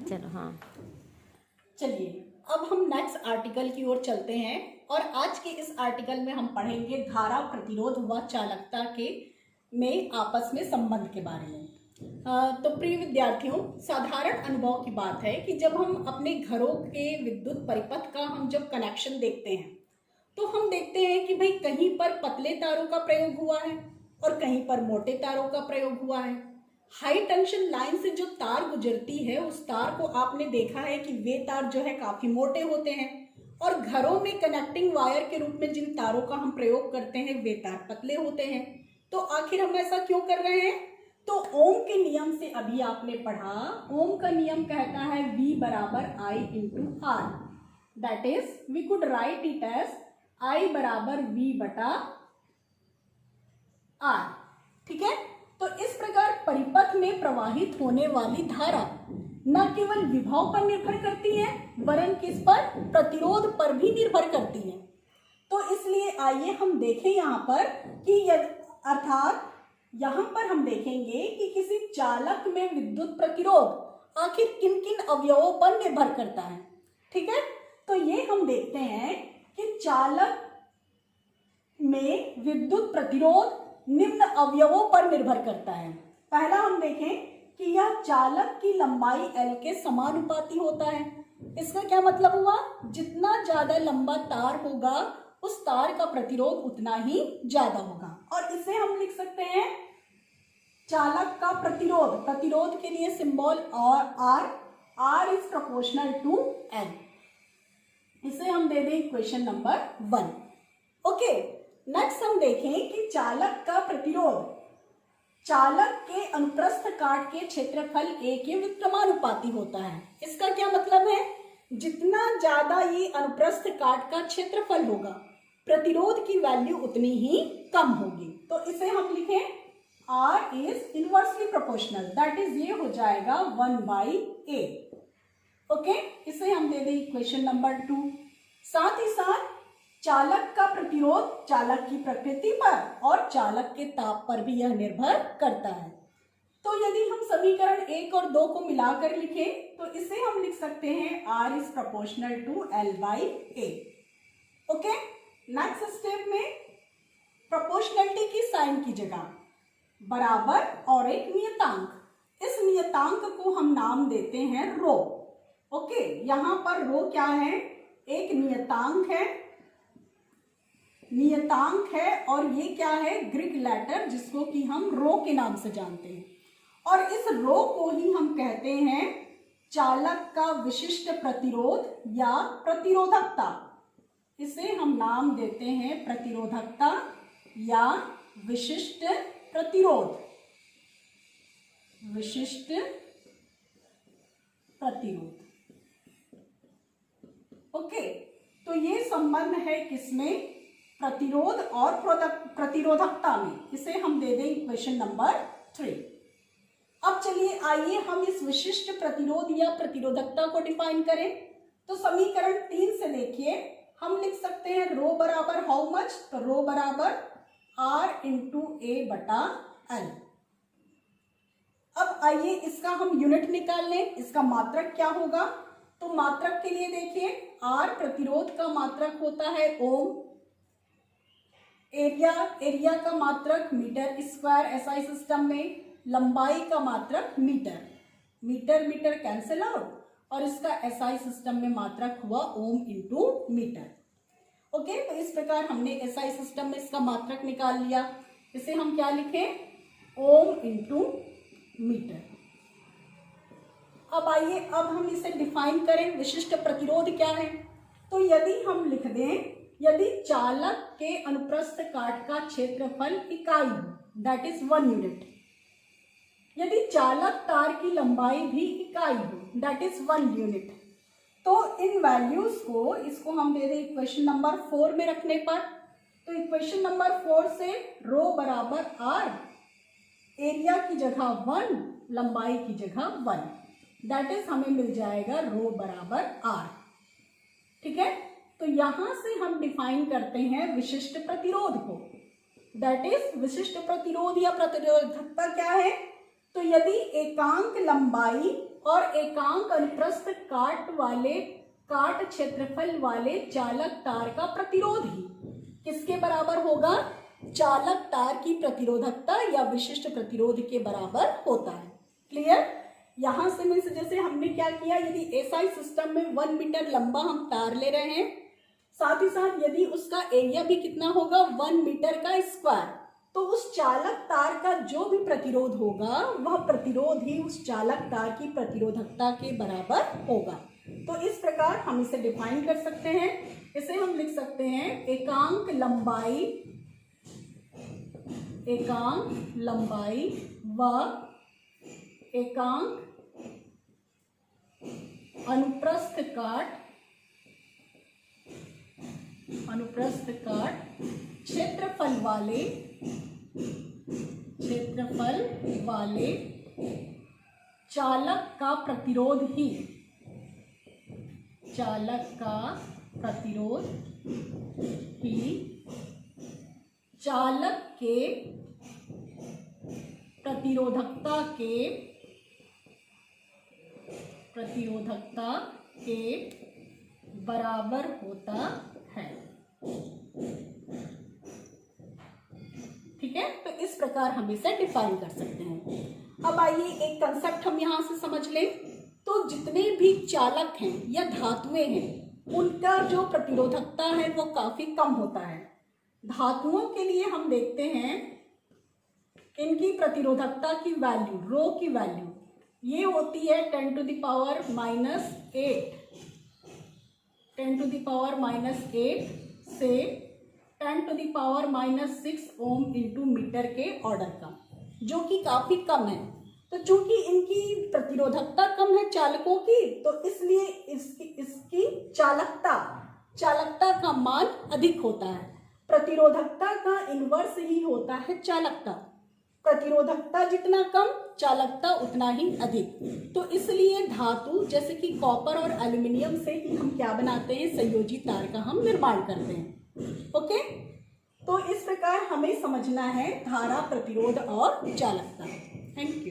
चलो हाँ चलिए अब हम नेक्स्ट आर्टिकल की ओर चलते हैं और आज के इस आर्टिकल में हम पढ़ेंगे धारा, प्रतिरोध व चालकता के में आपस में संबंध के बारे में। तो प्रिय विद्यार्थियों, साधारण अनुभव की बात है कि जब हम अपने घरों के विद्युत परिपथ का हम जब कनेक्शन देखते हैं तो हम देखते हैं कि भाई कहीं पर पतले तारों का प्रयोग हुआ है और कहीं पर मोटे तारों का प्रयोग हुआ है। हाई टेंशन लाइन से जो तार गुजरती है उस तार को आपने देखा है कि वे तार जो है काफी मोटे होते हैं और घरों में कनेक्टिंग वायर के रूप में जिन तारों का हम प्रयोग करते हैं वे तार पतले होते हैं। तो आखिर हम ऐसा क्यों कर रहे हैं? तो ओम के नियम से अभी आपने पढ़ा, ओम का नियम कहता है V बराबर I into R, that is we could write it as I बराबर V बटा R। ठीक है, तो इस प्रकार परिपथ में प्रवाहित होने वाली धारा न केवल विभव पर निर्भर करती है वरन किस पर? प्रतिरोध पर भी निर्भर करती है। तो इसलिए आइए हम देखें यहाँ पर कि अर्थात यहाँ पर हम देखेंगे कि किसी चालक में विद्युत प्रतिरोध आखिर किन किन अवयवों पर निर्भर करता है। ठीक है, तो ये हम देखते हैं कि चालक में विद्युत प्रतिरोध निम्न अवयवों पर निर्भर करता है। पहला हम देखें कि यह चालक की लंबाई L के समानुपाती होता है। इसका क्या मतलब हुआ? जितना ज्यादा लंबा तार होगा उस तार का प्रतिरोध उतना ही ज्यादा होगा। और इसे हम लिख सकते हैं चालक का प्रतिरोध। प्रतिरोध के लिए सिंबल और R is proportional to L। इसे हम दे दें इक्वेशन नंबर 1। ओके, नेक्स्ट हम देखें कि चालक का प्रतिरोध चालक के अनुप्रस्थ काट के क्षेत्रफल A के व्युत्क्रमानुपाती होता है। इसका क्या मतलब है? जितना ज्यादा ये अनुप्रस्थ काट का क्षेत्रफल होगा प्रतिरोध की वैल्यू उतनी ही कम होगी। तो इसे हम लिखें R is inversely proportional, that is ये हो जाएगा 1/A। ओके, इसे हम दे दें इक्वेशन नंबर 2। साथ ही साथ चालक का प्रतिरोध चालक की प्रकृति पर और चालक के ताप पर भी यह निर्भर करता है। तो यदि हम समीकरण 1 और 2 को मिलाकर लिखें तो इसे हम लिख सकते हैं R is proportional to L/A। Okay, next step में प्रोपोर्शनलिटी की साइन की जगह बराबर और एक नियतांक, इस नियतांक को हम नाम देते हैं रो। ओके, यहाँ पर रो क्या है? एक नियतांक है और ये क्या है? ग्रीक लेटर, जिसको कि हम रो के नाम से जानते हैं। और इस रो को ही हम कहते हैं चालक का विशिष्ट प्रतिरोध या प्रतिरोधकता। इसे हम नाम देते हैं प्रतिरोधकता या विशिष्ट प्रतिरोध। विशिष्ट प्रतिरोध। ओके, तो ये संबंध है किसमें? प्रतिरोध और प्रतिरोधकता में। इसे हम दे दें इक्वेशन नंबर 3। अब चलिए आइए हम इस विशिष्ट प्रतिरोध या प्रतिरोधकता को डिफाइन करें। तो समीकरण 3 से देखिए, हम लिख सकते हैं रो बराबर हाउ मच? तो रो बराबर R इंटू A बटा L। अब आइए इसका हम यूनिट निकाल लें। इसका मात्रक क्या होगा? तो मात्रक के लिए देखिए, R प्रतिरोध का मात्रक होता है ओम, एरिया का मात्रक मीटर स्क्वायर एसआई सिस्टम में, लंबाई का मात्रक मीटर कैंसिल आउट और इसका एसआई सिस्टम में मात्रक हुआ ओम इंटू मीटर। ओके, तो इस प्रकार हमने एसआई सिस्टम में इसका मात्रक निकाल लिया। इसे हम क्या लिखें? Ohm into metre. अब आइए अब हम इसे डिफाइन करें, विशिष्ट प्रतिरोध क्या है? तो यदि हम लिख दें, यदि चालक के अनुप्रस्थ काट का क्षेत्रफल इकाई हो, दैट इज 1 यूनिट, यदि चालक तार की लंबाई भी इकाई हो, दैट इज 1 यूनिट, तो इन वैल्यूज को इसको हम दे दें इक्वेशन नंबर 4 में रखने पर। तो इक्वेशन नंबर 4 से रो बराबर R, एरिया की जगह 1, लंबाई की जगह 1, दैट इज हमें मिल जाएगा रो बराबर R। ठीक है, तो यहां से हम डिफाइन करते हैं विशिष्ट प्रतिरोध को, दैट इज विशिष्ट प्रतिरोध या प्रतिरोधकता क्या है? तो यदि एकांक लंबाई और एकांक अनुप्रस्थ काट क्षेत्रफल वाले चालक तार का प्रतिरोध ही किसके बराबर होगा? चालक तार की प्रतिरोधकता या विशिष्ट प्रतिरोध के बराबर होता है। क्लियर? यहां से मीन्स जैसे हमने क्या किया, यदि एसआई सिस्टम में 1 मीटर लंबा हम तार ले रहे हैं, साथ ही साथ यदि उसका एरिया भी कितना होगा 1 मीटर का स्क्वायर, तो उस चालक तार का जो भी प्रतिरोध होगा वह प्रतिरोध ही उस चालक तार की प्रतिरोधकता के बराबर होगा। तो इस प्रकार हम इसे डिफाइन कर सकते हैं। इसे हम लिख सकते हैं एकांक लंबाई व एकांक अनुप्रस्थ काट क्षेत्रफल वाले चालक का प्रतिरोध ही चालक के प्रतिरोधकता के बराबर होता है। ठीक है, तो इस प्रकार हम इसे डिफाइन कर सकते हैं। अब आइए एक कंसेप्ट हम यहां से समझ लें। तो जितने भी चालक हैं या धातुएं हैं, उनका जो प्रतिरोधकता है वो काफी कम होता है। धातुओं के लिए हम देखते हैं इनकी प्रतिरोधकता की वैल्यू, रो की वैल्यू ये होती है 10 to the power -8 से 10 to the power -6 ohm into metre के ऑर्डर का, जो कि काफी कम है। तो चूंकि इनकी प्रतिरोधकता कम है चालकों की, तो इसलिए इसकी चालकता का मान अधिक होता है। प्रतिरोधकता का इनवर्स ही होता है चालकता। प्रतिरोधकता जितना कम, चालकता उतना ही अधिक। तो इसलिए धातु जैसे कि कॉपर और एल्यूमिनियम से ही हम क्या बनाते हैं, संयोजी तार का हम निर्माण करते हैं। ओके, तो इस प्रकार हमें समझना है धारा, प्रतिरोध और चालकता। Thank you.